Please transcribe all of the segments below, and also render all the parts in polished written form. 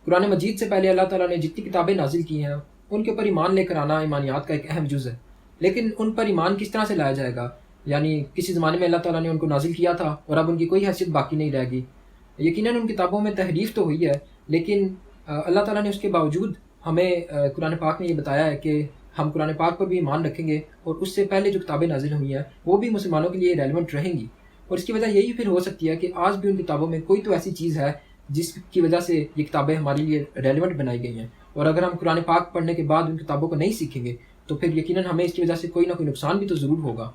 قرآن مجید سے پہلے اللہ تعالیٰ نے جتنی کتابیں نازل کی ہیں ان کے اوپر ایمان لے کر آنا ایمانیات کا ایک اہم جز ہے، لیکن ان پر ایمان کس طرح سے لایا جائے گا؟ یعنی کسی زمانے میں اللہ تعالیٰ نے ان کو نازل کیا تھا اور اب ان کی کوئی حیثیت باقی نہیں رہ گئی۔ یقیناً ان کتابوں میں تحریف تو ہوئی ہے، لیکن اللہ تعالیٰ نے اس کے باوجود ہمیں قرآن پاک میں یہ بتایا ہے کہ ہم قرآن پاک پر بھی ایمان رکھیں گے، اور اس سے پہلے جو کتابیں نازل ہوئی ہیں وہ بھی مسلمانوں کے لیے ریلیونٹ رہیں گی۔ اور اس کی وجہ یہی پھر ہو سکتی ہے کہ آج بھی ان کتابوں میں کوئی تو ایسی چیز ہے جس کی وجہ سے یہ کتابیں ہمارے لیے ریلیونٹ بنائی گئی ہیں، اور اگر ہم قرآن پاک پڑھنے کے بعد ان کتابوں کو نہیں سیکھیں گے تو پھر یقیناً ہمیں اس کی وجہ سے کوئی نہ کوئی نقصان بھی تو ضرور ہوگا۔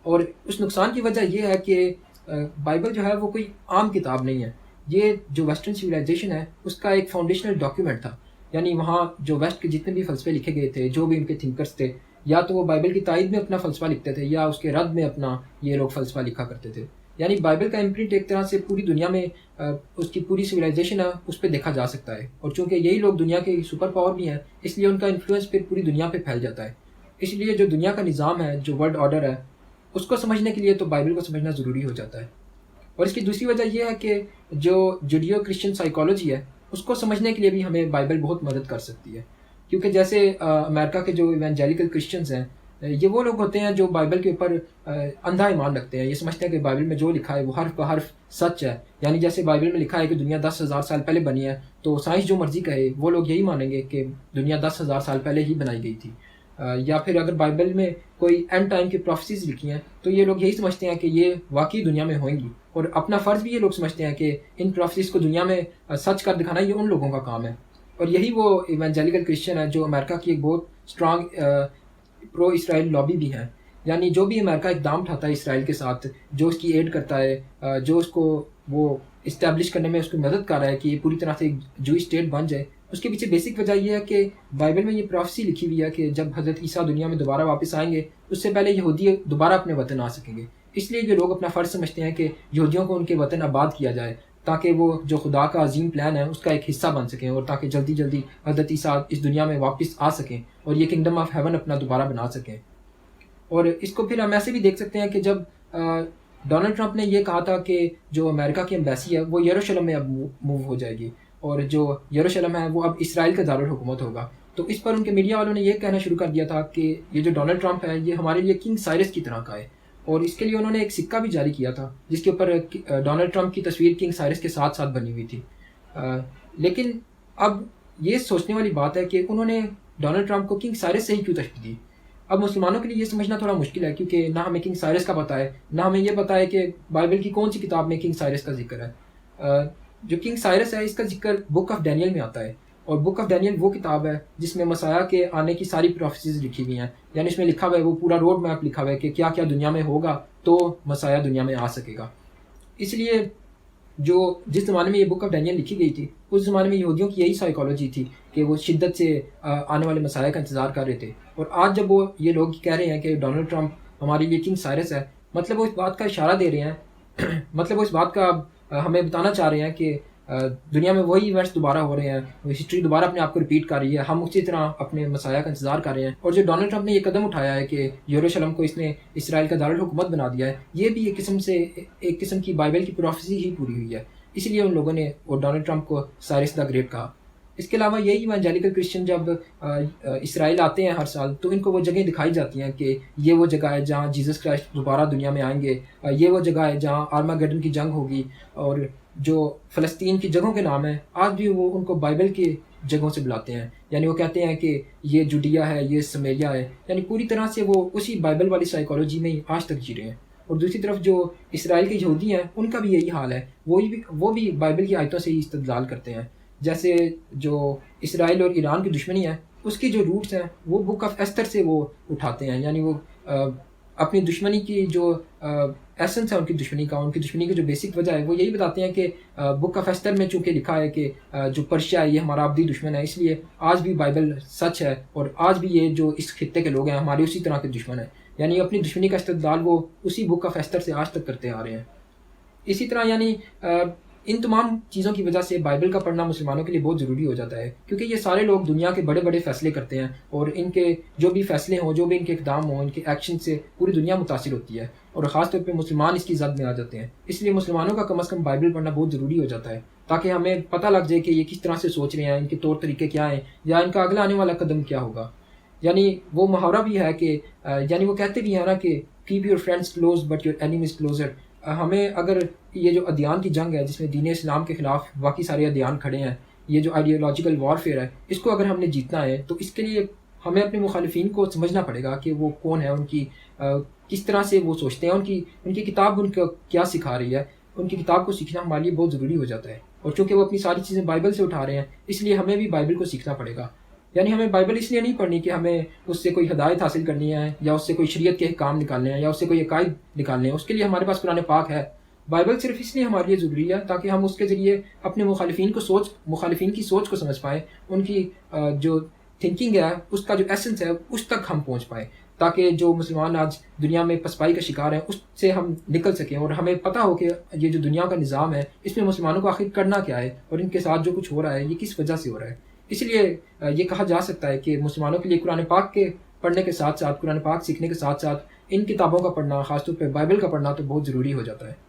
اور اس نقصان کی وجہ یہ ہے کہ بائبل جو ہے وہ کوئی عام کتاب نہیں ہے، یہ جو ویسٹرن سویلائزیشن ہے اس کا ایک فاؤنڈیشنل ڈاکیومنٹ تھا۔ یعنی وہاں جو ویسٹ کے جتنے بھی فلسفے لکھے گئے تھے، جو بھی ان کے تھنکرس تھے، یا تو وہ بائبل کی تائید میں اپنا فلسفہ لکھتے تھے یا اس کے رد میں اپنا یہ لوگ فلسفہ لکھا کرتے تھے۔ یعنی بائبل کا امپرنٹ ایک طرح سے پوری دنیا میں اس کی پوری سویلائزیشن ہے اس پہ دیکھا جا سکتا ہے، اور چونکہ یہی لوگ دنیا کے سپر پاور بھی ہیں اس لیے ان کا انفلوئنس پھر پوری دنیا پہ پھیل جاتا ہے۔ اس لیے جو دنیا کا نظام ہے، جو ورلڈ آرڈر ہے، اس کو سمجھنے کے لیے تو بائبل کو سمجھنا ضروری ہو جاتا ہے۔ اور اس کی دوسری وجہ یہ ہے کہ جو جوڈیو کرسچن سائیکالوجی ہے اس کو سمجھنے کے لیے بھی ہمیں بائبل بہت مدد کر سکتی ہے، کیونکہ جیسے امریکہ کے جو ایونجیلیکل کرسچنز ہیں، یہ وہ لوگ ہوتے ہیں جو بائبل کے اوپر اندھا ایمان رکھتے ہیں۔ یہ سمجھتے ہیں کہ بائبل میں جو لکھا ہے وہ حرف بہ حرف سچ ہے۔ یعنی جیسے بائبل میں لکھا ہے کہ دنیا 10,000 سال پہلے بنی ہے، تو سائنس جو مرضی کہے وہ لوگ یہی مانیں گے کہ دنیا 10,000 سال پہلے ہی بنائی گئی تھی۔ یا پھر اگر بائبل میں کوئی اینڈ ٹائم کی پروفیسیز لکھی ہیں تو یہ لوگ یہی سمجھتے ہیں کہ یہ واقعی دنیا میں ہوئیں گی، اور اپنا فرض بھی یہ لوگ سمجھتے ہیں کہ ان پروفیسیز کو دنیا میں سچ کر دکھانا یہ ان لوگوں کا کام ہے۔ اور یہی وہ ایونجیلیکل کرسچن ہے جو امریکہ کی ایک بہت اسٹرانگ پرو اسرائیل لابی بھی ہے۔ یعنی جو بھی امریکہ اقدام اٹھاتا ہے اسرائیل کے ساتھ، جو اس کی ایڈ کرتا ہے، جو اس کو وہ اسٹیبلش کرنے میں اس کو مدد کر رہا ہے کہ یہ پوری طرح سے ایک جوئی اسٹیٹ بن جائے، اس کے پیچھے بیسک وجہ یہ ہے کہ بائبل میں یہ پروفیسی لکھی ہوئی ہے کہ جب حضرت عیسیٰ دنیا میں دوبارہ واپس آئیں گے اس سے پہلے یہودی دوبارہ اپنے وطن آ سکیں گے۔ اس لیے یہ لوگ اپنا فرض سمجھتے ہیں کہ یہودیوں کو ان کے وطن آباد کیا جائے تاکہ وہ جو خدا کا عظیم پلان ہے اس کا ایک حصہ بن سکیں، اور تاکہ جلدی جلدی حضرت عیسیٰ اس دنیا میں واپس آ سکیں اور یہ کنگڈم آف ہیون اپنا دوبارہ بنا سکیں۔ اور اس کو پھر ہم ایسے بھی دیکھ سکتے ہیں کہ جب ڈونلڈ ٹرمپ نے یہ کہا تھا کہ جو امریکہ کی ایمبیسی ہے وہ یروشلم میں اب موو ہو جائے گی، اور جو یروشلم ہے وہ اب اسرائیل کا دارالحکومت ہوگا، تو اس پر ان کے میڈیا والوں نے یہ کہنا شروع کر دیا تھا کہ یہ جو ڈونلڈ ٹرمپ ہے یہ ہمارے لیے کنگ سائرس کی طرح کا ہے، اور اس کے لیے انہوں نے ایک سکہ بھی جاری کیا تھا جس کے اوپر ڈونلڈ ٹرمپ کی تصویر کنگ سائرس کے ساتھ ساتھ بنی ہوئی تھی۔ لیکن اب یہ سوچنے والی بات ہے کہ انہوں نے ڈونلڈ ٹرمپ کو کنگ سائرس سے ہی کیوں تشبیہ دی؟ اب مسلمانوں کے لیے یہ سمجھنا تھوڑا مشکل ہے، کیونکہ نہ ہمیں کنگ سائرس کا پتہ ہے، نہ ہمیں یہ پتہ ہے کہ بائبل کی کون سی کتاب میں کنگ سائرس کا ذکر ہے۔ جو کنگ سائرس ہے اس کا ذکر بک آف ڈینیل میں آتا ہے، اور بک آف ڈینیل وہ کتاب ہے جس میں مسیح کے آنے کی ساری پروفیسیز لکھی ہوئی ہیں۔ یعنی اس میں لکھا ہوا ہے، وہ پورا روڈ میپ لکھا ہوا ہے کہ کیا کیا دنیا میں ہوگا تو مسیح دنیا میں آ سکے گا۔ اس لیے جس زمانے میں یہ بک آف ڈینیل لکھی گئی تھی اس زمانے میں یہودیوں کی یہی سائیکالوجی تھی کہ وہ شدت سے آنے والے مسیح کا انتظار کر رہے تھے، اور آج جب وہ یہ لوگ کہہ رہے ہیں کہ ڈونلڈ ٹرمپ ہمارے لیے کنگ سائرس ہے، مطلب وہ اس بات کا اشارہ دے رہے ہیں مطلب وہ اس بات کا ہمیں بتانا چاہ رہے ہیں کہ دنیا میں وہی ایونٹس دوبارہ ہو رہے ہیں، ہسٹری دوبارہ اپنے آپ کو ریپیٹ کر رہی ہے، ہم اسی طرح اپنے مسیح کا انتظار کر رہے ہیں۔ اور جو ڈونلڈ ٹرمپ نے یہ قدم اٹھایا ہے کہ یروشلم کو اس نے اسرائیل کا دارالحکومت بنا دیا ہے، یہ بھی ایک قسم کی بائبل کی پروفیسی ہی پوری ہوئی ہے، اس لیے ان لوگوں نے وہ ڈونلڈ ٹرمپ کو سائرس دا گریٹ کہا۔ اس کے علاوہ یہی ایونجیلیکل کرسچن جب اسرائیل آتے ہیں ہر سال تو ان کو وہ جگہیں دکھائی جاتی ہیں کہ یہ وہ جگہ ہے جہاں جیزس کرائسٹ دوبارہ دنیا میں آئیں گے، یہ وہ جگہ ہے جہاں آرماگیڈن کی جنگ ہوگی، اور جو فلسطین کی جگہوں کے نام ہیں آج بھی وہ ان کو بائبل کی جگہوں سے بلاتے ہیں۔ یعنی وہ کہتے ہیں کہ یہ جوڈیا ہے، یہ سمیریا ہے، یعنی پوری طرح سے وہ اسی بائبل والی سائیکالوجی میں ہی آج تک جی رہے ہیں۔ اور دوسری طرف جو اسرائیل کے یہودی ہیں ان کا بھی یہی حال ہے، وہ بھی بائبل کی آیتوں سے ہی استدلال کرتے ہیں۔ جیسے جو اسرائیل اور ایران کی دشمنی ہے اس کی جو روٹس ہیں وہ بک آف ایستر سے وہ اٹھاتے ہیں، یعنی وہ اپنی دشمنی کی جو ایسنس ہے ان کی دشمنی کی جو بیسک وجہ ہے وہ یہی بتاتے ہیں کہ بک آف ایستر میں چونکہ لکھا ہے کہ جو پرشیا ہے یہ ہمارا ابدی دشمن ہے، اس لیے آج بھی بائبل سچ ہے، اور آج بھی یہ جو اس خطے کے لوگ ہیں ہمارے اسی طرح کے دشمن ہیں۔ یعنی اپنی دشمنی کا استدلال وہ اسی بک آف ایستر سے آج تک کرتے آ رہے ہیں۔ اسی طرح یعنی ان تمام چیزوں کی وجہ سے بائبل کا پڑھنا مسلمانوں کے لیے بہت ضروری ہو جاتا ہے، کیونکہ یہ سارے لوگ دنیا کے بڑے بڑے فیصلے کرتے ہیں، اور ان کے جو بھی فیصلے ہوں، جو بھی ان کے اقدام ہوں، ان کے ایکشن سے پوری دنیا متاثر ہوتی ہے، اور خاص طور پہ مسلمان اس کی زد میں آ جاتے ہیں۔ اس لیے مسلمانوں کا کم از کم بائبل پڑھنا بہت ضروری ہو جاتا ہے تاکہ ہمیں پتہ لگ جائے کہ یہ کس طرح سے سوچ رہے ہیں، ان کے طور طریقے کیا ہیں، یا ان کا اگلا آنے والا قدم کیا ہوگا۔ یعنی وہ محاورہ بھی ہے کہ یعنی وہ کہتے بھی ہیں نا کہ keep your friends close but your enemies closer. ہمیں اگر یہ جو ادیان کی جنگ ہے جس میں دین اسلام کے خلاف باقی سارے ادیان کھڑے ہیں، یہ جو آئیڈیالوجیکل وارفیئر ہے، اس کو اگر ہم نے جیتنا ہے تو اس کے لیے ہمیں اپنے مخالفین کو سمجھنا پڑے گا کہ وہ کون ہے، ان کی کس طرح سے وہ سوچتے ہیں، ان کی کتاب ان کو کیا سکھا رہی ہے۔ ان کی کتاب کو سیکھنا ہمارے لیے بہت ضروری ہو جاتا ہے، اور چونکہ وہ اپنی ساری چیزیں بائبل سے اٹھا رہے ہیں، اس لیے ہمیں بھی بائبل کو سیکھنا پڑے گا۔ یعنی ہمیں بائبل اس لیے نہیں پڑھنی کہ ہمیں اس سے کوئی ہدایت حاصل کرنی ہے، یا اس سے کوئی شریعت کے احکام نکالنے ہیں، یا اس سے کوئی عقائد نکالنے ہیں۔ اس کے لیے ہمارے پاس قرآن پاک ہے۔ بائبل صرف اس لیے ہمارے لیے ضروری ہے تاکہ ہم اس کے ذریعے اپنے مخالفین کی سوچ کو سمجھ پائیں، ان کی جو تھنکنگ ہے، اس کا جو ایسنس ہے، اس تک ہم پہنچ پائیں، تاکہ جو مسلمان آج دنیا میں پسپائی کا شکار ہیں اس سے ہم نکل سکیں، اور ہمیں پتہ ہو کہ یہ جو دنیا کا نظام ہے اس میں مسلمانوں کو آخر کرنا کیا ہے، اور ان کے ساتھ جو کچھ ہو رہا ہے یہ کس وجہ سے ہو رہا ہے۔ اس لیے یہ کہا جا سکتا ہے کہ مسلمانوں کے لیے قرآن پاک کے پڑھنے کے ساتھ ساتھ، قرآن پاک سیکھنے کے ساتھ ساتھ ان کتابوں کا پڑھنا، خاص طور پہ بائبل کا پڑھنا تو بہت ضروری ہو جاتا ہے۔